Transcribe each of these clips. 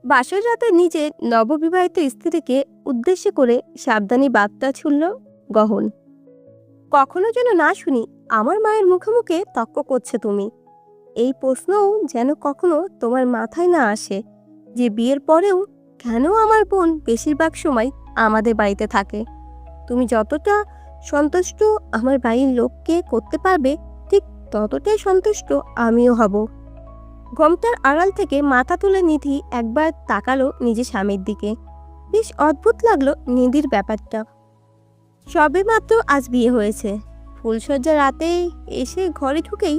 বাসর রাতে নিজের নববিবাহিত স্ত্রীকে উদ্দেশ্য করে সাবধানী বার্তা ছুড়ল গহন। কখনো যেন না শুনি আমার মায়ের মুখে মুখে তর্ক করছে তুমি। এই প্রশ্নও যেন কখনো তোমার মাথায় না আসে যে বিয়ের পরেও কেন আমার বোন বেশিরভাগ সময় আমাদের বাড়িতে থাকে। তুমি যতটা সন্তুষ্ট আমার বাড়ির লোককে করতে পারবে, ঠিক ততটাই সন্তুষ্ট আমিও হব। ঘোমটার আড়াল থেকে মাথা তুলে নিধি একবার তাকালো নিজের স্বামীর দিকে। বেশ অদ্ভুত লাগলো নিধির ব্যাপারটা। সবেমাত্র আজ বিয়ে হয়েছে, ফুলসজ্জা রাতে এসে ঘরে ঢুকেই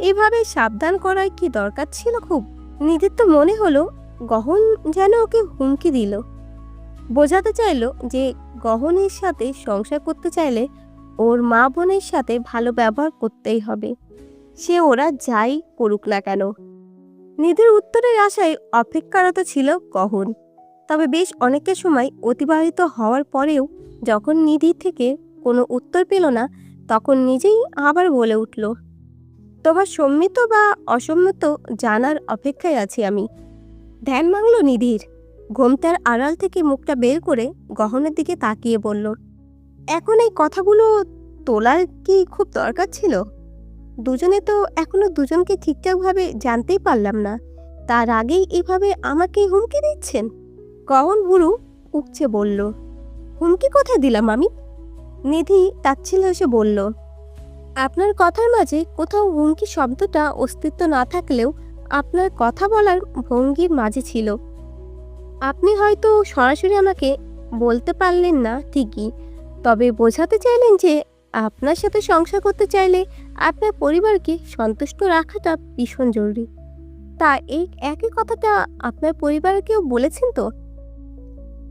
এইভাবে সাবধান করার কি দরকার ছিল? খুব নিধির তো মনে হলো গহন যেন ওকে হুমকি দিল, বোঝাতে চাইলো যে গহনের সাথে সংসার করতে চাইলে ওর মা বোনের সাথে ভালো ব্যবহার করতেই হবে, সে ওরা যাই করুক না কেন। নিধির উত্তরের আশায় অপেক্ষারত ছিল গহন। তবে বেশ অনেকটা সময় অতিবাহিত হওয়ার পরেও যখন নিধি থেকে কোনো উত্তর পেল না, তখন নিজেই আবার বলে উঠল, তোমার সম্মত বা অসম্মত জানার অপেক্ষায় আছি আমি। ধ্যান ভাঙল নিধির। ঘোমটার আড়াল থেকে মুখটা বের করে গহনের দিকে তাকিয়ে বলল, এখন এই কথাগুলো তোলার কি খুব দরকার ছিল? দুজনে তো এখনো দুজনকে ঠিকঠাকভাবে জানতেই পারলাম না, তার আগেই এভাবে আমাকে হুমকি দিচ্ছেন। গহন বুড়ো উঠছে বলল, হুমকি কোথায় দিলাম আমি? নিধি তাচ্ছিল্য এসে বলল, আপনার কথার মাঝে কোথাও হুমকি শব্দটা অস্তিত্ব না থাকলেও আপনার কথা বলার ভঙ্গির মাঝে ছিল। আপনি হয়তো সরাসরি আমাকে বলতে পারলেন না ঠিকই, তবে বোঝাতে চাইলেন যে আপনার সাথে সংসার করতে চাইলে আপনার পরিবারকে সন্তুষ্ট রাখাটা ভীষণ জরুরি। তা এই একই কথাটা আপনার পরিবারকেও বলেছেন তো?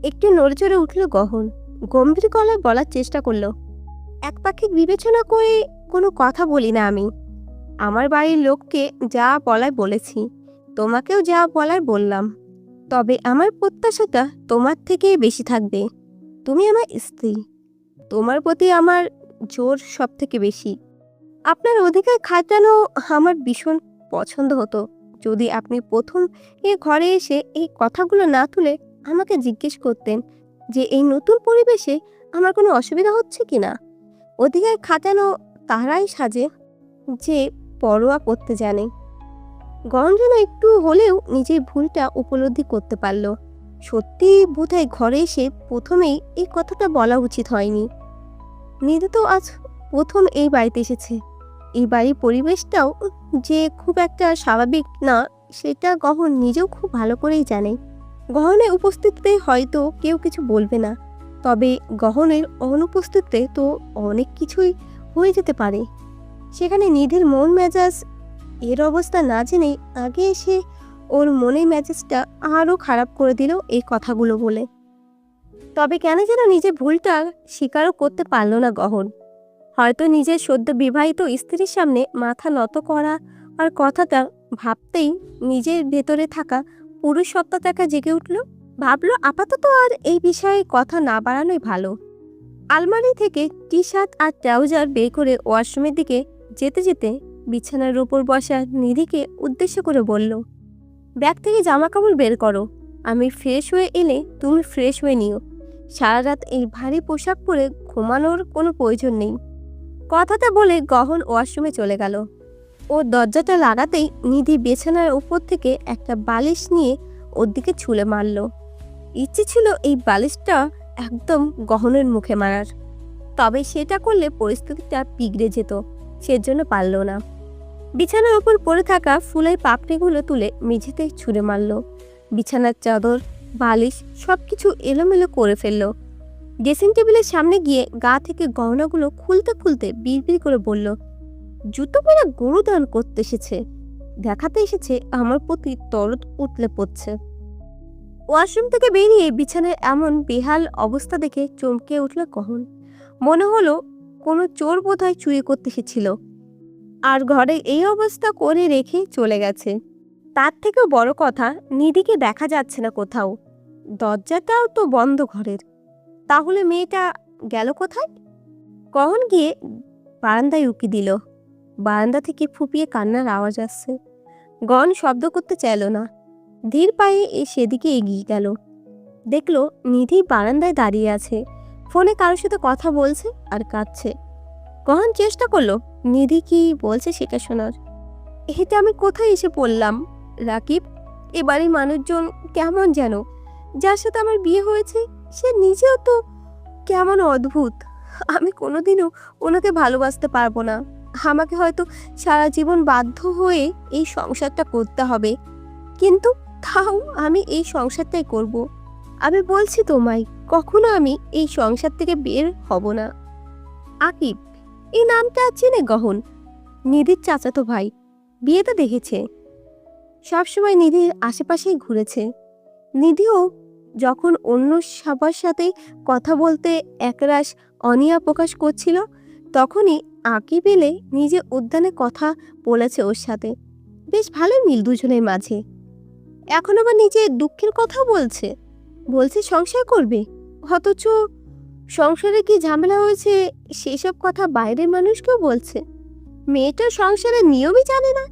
একটু নড়েচড়ে উঠল গহন, গম্ভীর গলায় বলার চেষ্টা করলো, একপাক্ষিক বিবেচনা করে কোনো কথা বলি না আমি। আমার বাড়ির লোককে যা বলার বলেছি, তোমাকেও যা বলার বললাম। তবে আমার প্রত্যাশাটা তোমার থেকে বেশি থাকবে। তুমি আমার স্ত্রী, তোমার প্রতি আমার জোর সব থেকে বেশি। আপনার অধিকার খাটানো আমার ভীষণ পছন্দ হতো যদি আপনি প্রথম এ ঘরে এসে এই কথাগুলো না তুলে আমাকে জিজ্ঞেস করতেন যে এই নতুন পরিবেশে আমার কোনো অসুবিধা হচ্ছে কি না। অধিকার খাটানো তারাই সাজে যে পরোয়া করতে জানে। গঞ্জন একটু হলেও নিজের ভুলটা উপলব্ধি করতে পারল। সত্যি বোধহয় ঘরে এসে প্রথমেই এই কথাটা বলা উচিত হয়নি। নিধি তো আজ প্রথম এই বাড়িতে এসেছে। এই বাড়ির পরিবেশটাও যে খুব একটা স্বাভাবিক না, সেটা গহন নিজেও খুব ভালো করেই জানে। গহনের উপস্থিতিতে হয়তো কেউ কিছু বলবে না, তবে গহনের অনুপস্থিতিতে তো অনেক কিছুই হয়ে যেতে পারে। সেখানে নিধির মন মেজাজ এর অবস্থা না জেনে আগে এসে ওর মনের মেজাজটা আরও খারাপ করে দিল এই কথাগুলো বলে। তবে কেন যেন নিজের ভুলটা স্বীকারও করতে পারল না গহন। হয়তো নিজের সদ্য বিবাহিত স্ত্রীর সামনে মাথা নত করা আর কথাটা ভাবতেই নিজের ভেতরে থাকা পুরুষ সত্তাটাকে জেগে উঠল। ভাবলো আপাতত আর এই বিষয়ে কথা না বাড়ানোই ভালো। আলমারি থেকে টি শার্ট আর ট্রাউজার বের করে ওয়াশরুমের দিকে যেতে যেতে বিছানার উপর বসা নিধিকে উদ্দেশ্য করে বলল, ব্যাগ থেকে জামা কাপড় বের করো, আমি ফ্রেশ হয়ে এলে তুমি ফ্রেশ হয়ে নিও। সারা রাত এই ভারী পোশাক পরে ঘুমানোর কোনো প্রয়োজন নেই। কথাটা বলে গহন ওয়াশরুমে চলে গেল। ও দরজাটা লাগাতেই নিধি বিছানার উপর থেকে একটা বালিশ নিয়ে ওর দিকে ছুঁড়ে মারল। ইচ্ছে ছিল এই বালিশটা একদম গহনের মুখে মারার, তবে সেটা করলে পরিস্থিতিটা বিগড়ে যেত, সেজন্য পারল না। বিছানার উপর পড়ে থাকা ফুলের পাপড়িগুলো তুলে মেঝেতে ছুঁড়ে মারল। বিছানার চাদর, বালিশ সবকিছু এলোমেলো করে ফেলল। ড্রেসিং টেবিলের সামনে গিয়ে গা থেকে গহনাগুলো খুলতে খুলতে বিড়বিড় করে বলল, জুতো পরে গরু দান করতে এসেছে, দেখাতে এসেছে আমার প্রতি দরদ উতলে পড়ছে। ওয়াশরুম থেকে বেরিয়ে বিছানায় এমন বেহাল অবস্থা দেখে চমকে উঠল গহন। মনে হলো কোনো চোর বোধহয় চুরি করতে এসেছিল আর ঘরে এই অবস্থা করে রেখে চলে গেছে। তার থেকেও বড় কথা, নিধিকে দেখা যাচ্ছে না কোথাও, দরজাটাও তো বন্ধ ঘরের। তাহলে মেয়েটা গেল কোথায়? কখন গিয়ে বারান্দায় উকি দিল। বারান্দা থেকে ফুপিয়ে কান্নার আওয়াজ আসছে। গহন শব্দ করতে চাইল না, ধীর পায়ে সেদিকে এগিয়ে গেল। দেখলো নিধি বারান্দায় দাঁড়িয়ে আছে, ফোনে কারোর সাথে কথা বলছে আর কাঁদছে। গহন চেষ্টা করলো নিধি কি বলছে সেটা শোনার। এতে আমি কোথায় এসে পড়লাম রাকিব? এবারে মানুষজন কেমন যেন, যার সাথে আমার বিয়ে হয়েছে সে নিজেও তো কেমন অদ্ভুত। আমি কোনোদিনও ওনাকে ভালোবাসতে পারবো না। আমাকে হয়তো সারা জীবন বাধ্য হয়ে এই সংসারটা করতে হবে, কিন্তু তাও আমি এই সংসারটাই করব। আমি বলছি তোমায়, কখনো আমি এই সংসার থেকে বের হব না। আকিব, এই নামটা চেনে গহন? নিধির চাচাতো ভাই, বিয়েতে দেখেছে, সবসময় নিধির আশেপাশেই ঘুরেছে। নিধিও যখন অন্য সবার সাথে কথা বলতে একরাশ অনীহা প্রকাশ করছিল, তখনই আকিব এলে নিজে উদ্যানে কথা বলেছে ওর সাথে। বেশ ভালোই মিল দুজনের মাঝে। এখন আবার নিজে দুঃখের কথা বলছে, বলছে সংসার করবে, অথচ সংসারে কি ঝামেলা হয়েছে সেসব কথা বাইরের মানুষকেও বলছে। মেয়েটা সংসারের নিয়মই জানে না।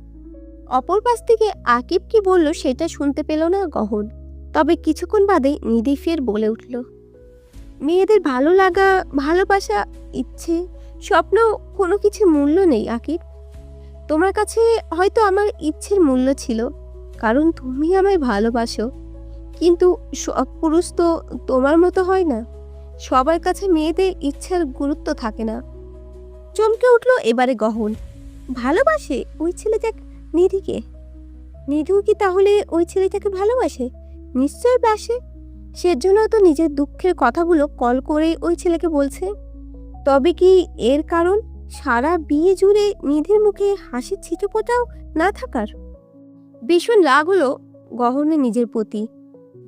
অপর পাশ থেকে আকিব কি বলল সেটা শুনতে পেল না গহন। তবে কিছুক্ষণ বাদে নিধি ফের বলে উঠল, মেয়েদের ভালো লাগা, ভালোবাসা, ইচ্ছে, স্বপ্ন, কোনো কিছু মূল্য নেই আকিব। তোমার কাছে হয়তো আমার ইচ্ছের মূল্য ছিল, কারণ তুমি আমায় ভালোবাসো, কিন্তু সব পুরুষ তো তোমার মতো হয় না। সবার কাছে মেয়েদের ইচ্ছার গুরুত্ব থাকে না। চমকে উঠল এবারে গহন। ভালোবাসে ওই ছেলেটাকে নিধিকে? নিধিও কি তাহলে ওই ছেলেটাকে ভালোবাসে? নিশ্চয় বাসে, সেজন্য তো নিজের দুঃখের কথাগুলো কল করে ওই ছেলেকে বলছে। তবে কি এর কারণ সারা বিয়ে জুড়ে নিধির মুখে হাসির ছিটেফোঁটাও না থাকার? ভীষণ রাগ হলো গহনের নিজের প্রতি।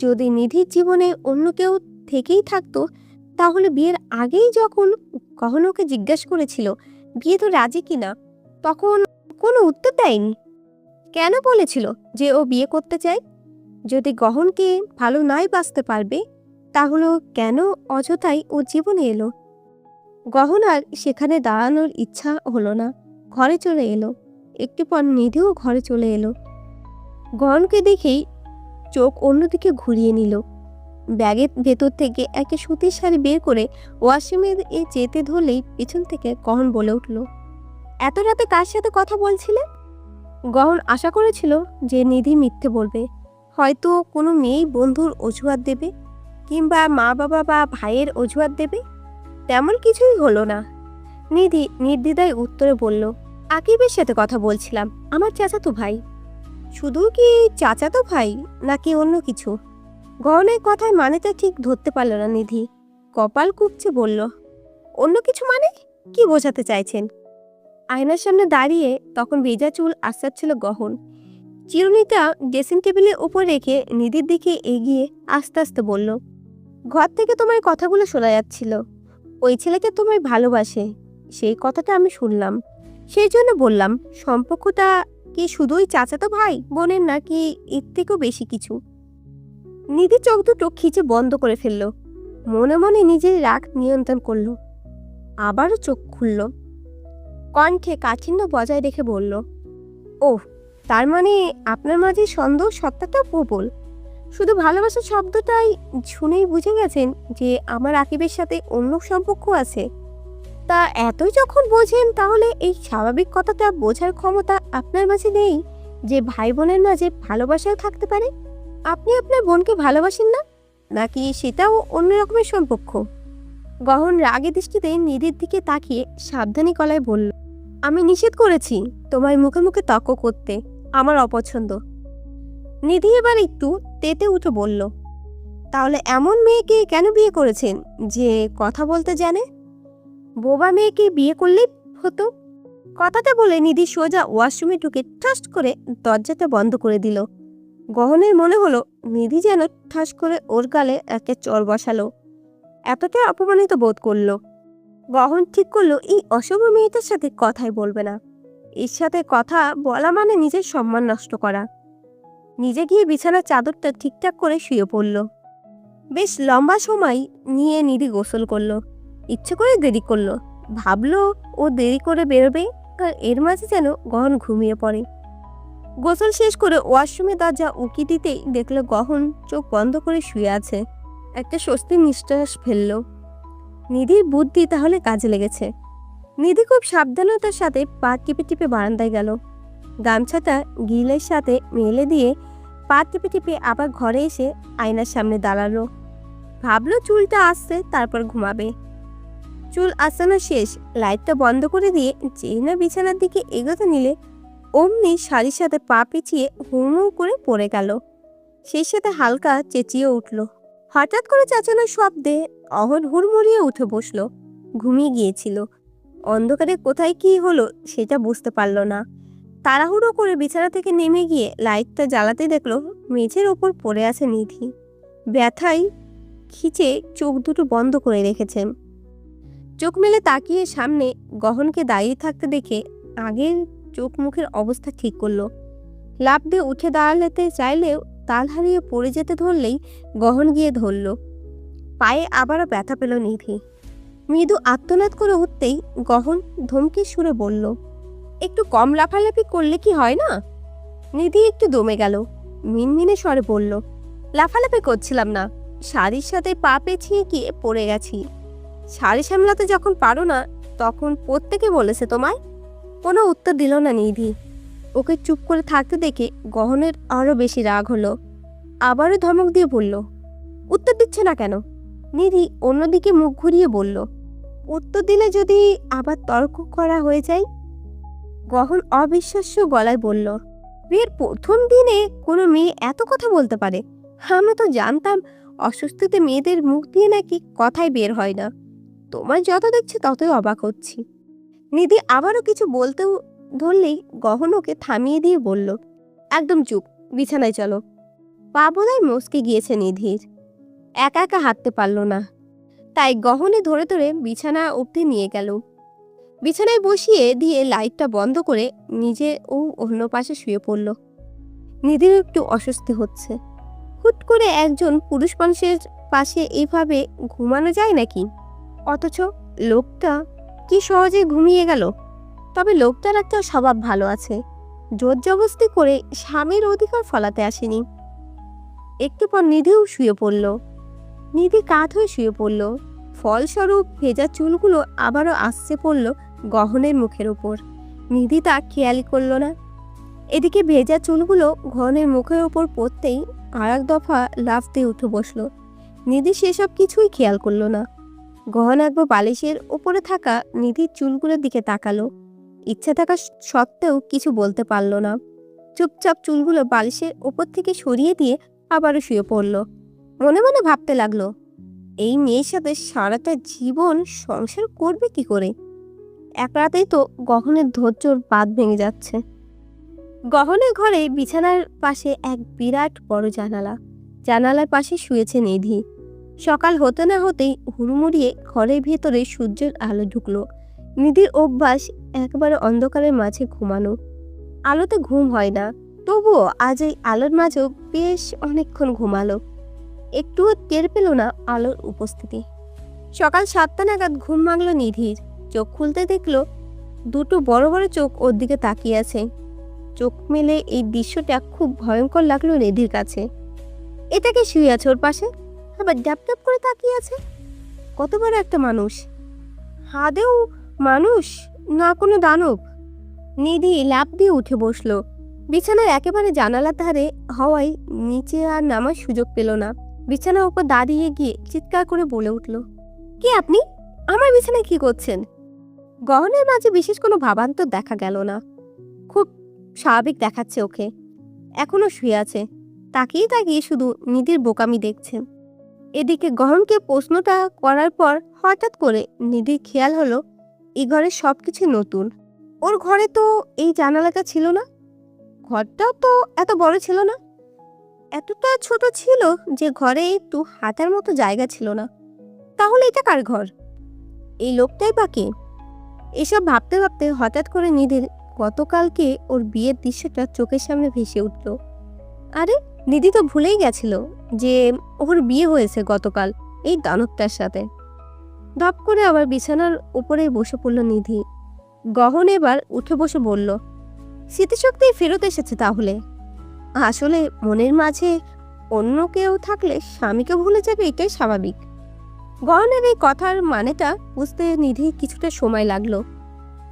যদি নিধির জীবনে অন্য কেউ থেকেই থাকতো, তাহলে বিয়ের আগেই যখন গহন ওকে জিজ্ঞাসা করেছিল বিয়ে তো রাজি কিনা, তখন কোনো উত্তর দেয়নি। কেন বলেছিল যে ও বিয়ে করতে চায়? যদি গহনকে ভালো নাই বাঁচতে পারবে, তাহলে কেন অযথাই ও জীবনে এলো? গহন আর সেখানে দাঁড়ানোর ইচ্ছা হলো না, ঘরে চলে এলো। একটু পর নিধিও ঘরে চলে এলো। গহনকে দেখেই চোখ অন্যদিকে ঘুরিয়ে নিল। ব্যাগের ভেতর থেকে একটা সুতির শাড়ি বের করে ওয়াশরুমের যেতে ধরলেই পিছন থেকে গহন বলে উঠল, এত রাতে কার সাথে কথা বলছিলে? গহন আশা করেছিল যে নিধি মিথ্যে বলবে, হয়তো কোনো মেয়েই বন্ধুর অজুহাত দেবে, কিংবা মা বাবা বা ভাইয়ের অজুহাত দেবে। তেমন কিছুই হলো না। নিধি নির্দ্বিধায় উত্তরে বলল, আকিবের সাথে কথা বলছিলাম, আমার চাচাতো ভাই। শুধু কি চাচাতো ভাই, নাকি অন্য কিছু? গহনের কথায় মানেটা ঠিক ধরতে পারল না নিধি। কপাল কুঁপছে বলল, অন্য কিছু মানে? কি বোঝাতে চাইছেন? আয়নার সামনে দাঁড়িয়ে তখন ভেজা চুল আশ্রাচ্ছিল গহন। চিরুনিটা ড্রেসিং টেবিলের উপর রেখে নিধির দিকে এগিয়ে আস্তে আস্তে বলল, ঘর থেকে তোমার কথাগুলো শোনা যাচ্ছিল। ওই ছেলেকে তোমায় ভালোবাসে, সেই কথাটা আমি শুনলাম। সেই জন্য বললাম, সম্পর্কটা কি শুধুই চাচাতো ভাই বোনের, নাকি এর থেকেও বেশি কিছু? নিধি চোখ দুটো খিচে বন্ধ করে ফেলল। মনে মনে নিজের রাগ নিয়ন্ত্রণ করল। আবারও চোখ খুলল। কণ্ঠে কাঠিন্য বজায় রেখে বলল, ওহ, তার মানে আপনার মাঝে সন্দেহ সত্তাটা প্রবল। শুধু ভালোবাসা শব্দটাই শুনেই বুঝে গেছেন যে আমার আকিবের সাথে অন্য সম্পর্ক আছে। তা এতই যখন বোঝেন, তাহলে এই স্বাভাবিক কথাটা বোঝার ক্ষমতা আপনার মাঝে নেই যে ভাই বোনের মাঝে ভালোবাসাও থাকতে পারে? আপনি আপনার বোনকে ভালোবাসেন না, নাকি সেটাও অন্য রকমের সম্পর্ক? গহন রাগে দৃষ্টিতে নিধির দিকে তাকিয়ে সাবধানী গলায় বলল, আমি নিষেধ করেছি তোমার মুখে মুখে তর্ক করতে, আমার অপছন্দ। নিধি এবার একটু তেতে উঠে বলল, তাহলে এমন মেয়েকে কেন বিয়ে করেছেন যে কথা বলতে জানে? বোবা মেয়েকে বিয়ে করলেই হতো। কথাটা বলে নিধি সোজা ওয়াশরুমে ঢুকে ঠাস করে দরজাটা বন্ধ করে দিল। গহনের মনে হলো নিধি যেন ঠাস করে ওর গালে একটা চড় বসালো। এতটা অপমানিত বোধ করলো। গহন ঠিক করলো এই অশুভ মেয়েটার সাথে কথাই বলবে না। এর সাথে কথা বলা মানে নিজের সম্মান নষ্ট করা। নিজে গিয়ে বিছানার চাদরটা ঠিকঠাক করে শুয়ে পড়ল। বেশ লম্বা সময় নিয়ে নিধি গোসল করলো। ইচ্ছে করে দেরি করলো। ভাবলো ও দেরি করে বেরোবে, আর এর মাঝে যেন গহন ঘুমিয়ে পড়ে। গোসল শেষ করে ওয়াশরুমে দরজা উকি দিতেই দেখলো গহন চোখ বন্ধ করে শুয়ে আছে। একটা স্বস্তির নিঃশ্বাস ফেললো। নিধির বুদ্ধি তাহলে কাজে লেগেছে। নিধি খুব সাবধানতার সাথে পা টিপে টিপে বারান্দায় গেল। গামছাটা গিলের সাথে মেলে দিয়ে পা টিপে টিপে আবার ঘরে এসে আয়নার সামনে দাঁড়ালো। ভাবলো চুলটা আসছে, তারপর ঘুমাবে। চুল আসানো শেষ, লাইটটা বন্ধ করে দিয়ে যেই না বিছানার দিকে এগোতে নিলে অমনি শাড়ির সাথে পা পিছিয়ে হুড়মুড় করে পড়ে গেল। সেই সাথে হালকা চেঁচিয়ে উঠল। হঠাৎ করে চেঁচানোর শব্দে অহন হুড়মুড়িয়ে উঠে বসলো। ঘুমিয়ে গিয়েছিল। অন্ধকারে কোথায় কি হলো সেটা বুঝতে পারল না। তাড়াহুড়ো করে বিছানা থেকে নেমে গিয়ে লাইটটা জ্বালাতে দেখলো মেঝের ওপর পড়ে আছে নিধি। ব্যথায় খিচে চোখ দুটো বন্ধ করে রেখেছে। চোখ মেলে তাকিয়ে সামনে গহনকে দাঁড়িয়ে থাকতে দেখে আগের চোখ মুখের অবস্থা ঠিক করলো। লাফ দিয়ে উঠে দাঁড়াতে চাইলেও তাল হারিয়ে পড়ে যেতে ধরলেই গহন গিয়ে ধরল। পায়ে আবারও ব্যথা পেল নিধি। মৃদু আত্মনাদ করে উঠতেই গহন ধমকে সুরে বলল, একটু কম লাফালাফি করলে কি হয় না? নিধি একটু দমে গেল। মিনমিনে স্বরে বলল, লাফালাফি করছিলাম না, শাড়ির সাথে পা পেছিয়ে গিয়ে পড়ে গেছি। শাড়ি সামলাতে যখন পারো না তখন প্রত্যেকে বলেছে তোমায়? কোনো উত্তর দিল না নিধি। ওকে চুপ করে থাকতে দেখে গহনের আরো বেশি রাগ হলো। আবারও ধমক দিয়ে বলল, উত্তর দিচ্ছে না কেন? নিধি অন্যদিকে মুখ ঘুরিয়ে বলল, উত্তর দিলে যদি আবার তর্ক করা হয়ে যায়। গহন অবিশ্বাস্য গলায় বলল, বিয়ের প্রথম দিনে কোনো মেয়ে এত কথা বলতে পারে? আমি তো জানতাম অস্বস্তিতে মেয়েদের মুখ দিয়ে নাকি কথাই বের হয় না। তোমার যত দেখছি ততই অবাক হচ্ছি। নিধি আবারও কিছু বলতেও ধরলেই গহন ওকে থামিয়ে দিয়ে বলল, একদম চুপ, বিছানায় চলো। পা বোধহয় মস্কে গিয়েছে নিধির। একা একা হাঁটতে পারল না, তাই গহনে ধরে ধরে বিছানা অবধি নিয়ে গেল। বিছানায় বসিয়ে দিয়ে লাইটটা বন্ধ করে নিজে ও অন্য পাশে শুয়ে পড়ল। নিধির একটু অস্বস্তি হচ্ছে। হুট করে একজন পুরুষ মানুষের পাশে এইভাবে ঘুমানো যায় নাকি? অথচ লোকটা কি সহজে ঘুমিয়ে গেল। তবে লোকটার একটা স্বভাব ভালো আছে, জোর জবরদস্তি করে স্বামীর অধিকার ফলাতে আসেনি। একটু পর নিধিও শুয়ে পড়ল। নিধি কাত হয়ে শুয়ে পড়ল। ফলস্বরূপ ভেজা চুলগুলো আবারও আসছে পড়ল গহনের মুখের ওপর। নিধি তা খেয়ালই করল না। এদিকে ভেজা চুলগুলো গহনের মুখের ওপর পড়তেই আর এক দফা লাফ দিয়ে উঠে বসলো। নিধি সেসব কিছুই খেয়াল করল না। গহন একবার বালিশের ওপরে থাকা নিধির চুলগুলোর দিকে তাকালো। ইচ্ছা থাকা সত্ত্বেও কিছু বলতে পারল না। চুপচাপ চুলগুলো বালিশের ওপর থেকে সরিয়ে দিয়ে আবারও শুয়ে পড়ল। মনে মনে ভাবতে লাগলো, এই মেয়ের সাথে সারাটা জীবন সংসার করবে কি করে? এক রাতেই তো গহনের ধৈর্যর বাঁধ ভেঙে যাচ্ছে। গহনের ঘরে বিছানার পাশে এক বিরাট বড় জানালা। জানালার পাশে শুয়েছে নিধি। সকাল হতে না হতেই হুড়মুড়িয়ে ঘরের ভেতরে সূর্যের আলো ঢুকলো। নিধির অভ্যাস একবারে অন্ধকারের মাঝে ঘুমানো। আলোতে ঘুম হয় না, তবুও আজ এই আলোর মাঝেও বেশ অনেকক্ষণ ঘুমালো। একটুও টের পেল না আলোর উপস্থিতি। সকাল 7টা নাগাদ ঘুম ভাঙল নিধির। চোখ খুলতে দেখলো দুটো বড় বড় চোখ ওর দিকে তাকিয়ে আছে। চোখ মেলে এই দৃশ্যটা খুব ভয়ঙ্কর লাগলো নিধির কাছে। এটাকে শুয়ে আছে ওর পাশে, আবার ডাপ ডাপ করে তাকিয়ে আছে। কত বড় একটা মানুষ! হাদেও মানুষ, না কোনো দানব। নিধি লাফ দিয়ে উঠে বসলো। বিছানার একেবারে জানালার ধারে হওয়ায় নিচে আর নামার সুযোগ পেল না। বিছানার উপর দাঁড়িয়ে গিয়ে চিৎকার করে বলে উঠল, কে আপনি? আমার বিছানায় কি করছেন? গহনের মাঝে বিশেষ কোনো ভাবান্তর দেখা গেল না। খুব স্বাভাবিক দেখাচ্ছে ওকে। এখনো শুয়ে আছে, তাকিয়ে তাকিয়ে শুধু নিধির বোকামি দেখছে। এদিকে গহনকে প্রশ্নটা করার পর হঠাৎ করে নিধির খেয়াল হলো এই ঘরের সবকিছু নতুন। ওর ঘরে তো এই জানালাটা ছিল না। ঘরটাও তো এত বড় ছিল না। এতটা ছোট ছিল যে ঘরে একটু হাঁটার মতো জায়গা ছিল না। তাহলে এটা কার ঘর? এই লোকটাই বা কে? এসব ভাবতে ভাবতে হঠাৎ করে নিধির গতকালকে ওর বিয়ের দৃশ্যটা চোখের সামনে ভেসে উঠল। আরে, নিধি তো ভুলেই গেছিল যে ওর বিয়ে হয়েছে গতকাল এই দানবটার সাথে। ধপ করে আবার বিছানার উপরে বসে পড়ল নিধি। গহন এবার উঠে বসে বলল, স্মৃতিশক্তি ফেরত এসেছে তাহলে। আসলে মনের মাঝে অন্য কেউ থাকলে স্বামীকে ভুলে যাবে, এটাই স্বাভাবিক। গহনের এই কথার মানেটা বুঝতে নিধি কিছুটা সময় লাগলো।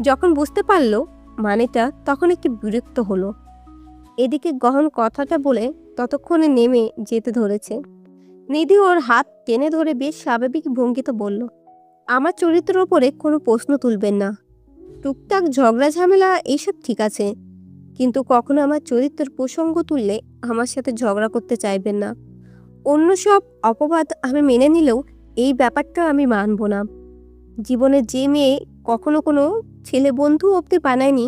যখন বুঝতে পারলো মানেটা, তখন একটু বিরক্ত হলো। এদিকে গহন কথাটা বলে ততক্ষণে নেমে যেতে ধরেছে। নিধি ওর হাত টেনে ধরে বেশ স্বাভাবিক ভঙ্গিতে বলল, আমার চরিত্রের ওপরে কোনো প্রশ্ন তুলবেন না। টুকটাক ঝগড়া ঝামেলা এইসব ঠিক আছে, কিন্তু কখনো আমার চরিত্রের প্রসঙ্গ তুললে আমার সাথে ঝগড়া করতে চাইবেন না। অন্য সব অপবাদ আমি মেনে নিলেও এই ব্যাপারটা আমি মানব না। জীবনে যে মেয়ে কখনো কোনো ছেলে বন্ধু অব্দি বানায়নি,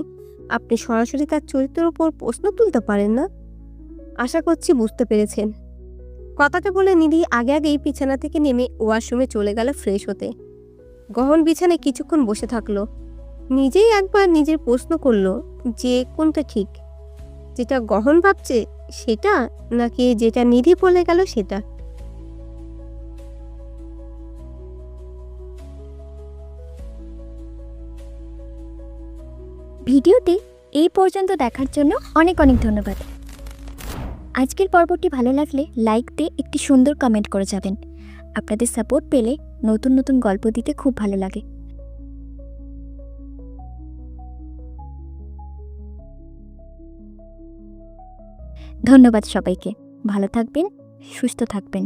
আপনি সরাসরি তার চরিত্রের ওপর প্রশ্ন তুলতে পারেন না। আশা করছি বুঝতে পেরেছেন। কথাটা বলে নিধি আগে আগেই বিছানা থেকে নেমে ওয়াশরুমে চলে গেল ফ্রেশ হতে। গহন বিছানায় কিছুক্ষণ বসে থাকলো। নিজেই একবার নিজের প্রশ্ন করলো যে কোনটা ঠিক, যেটা গহন ভাবছে সেটা, নাকি যেটা নিধি বলে গেল সেটা। ভিডিওটি এই পর্যন্ত দেখার জন্য অনেক অনেক ধন্যবাদ। আজকের পর্বটি ভালো লাগলে লাইক দিয়ে একটি সুন্দর কমেন্ট করে যাবেন। আপনাদের সাপোর্ট পেলে নতুন নতুন গল্প দিতে খুব ভালো লাগে। ধন্যবাদ সবাইকে। ভালো থাকবেন, সুস্থ থাকবেন।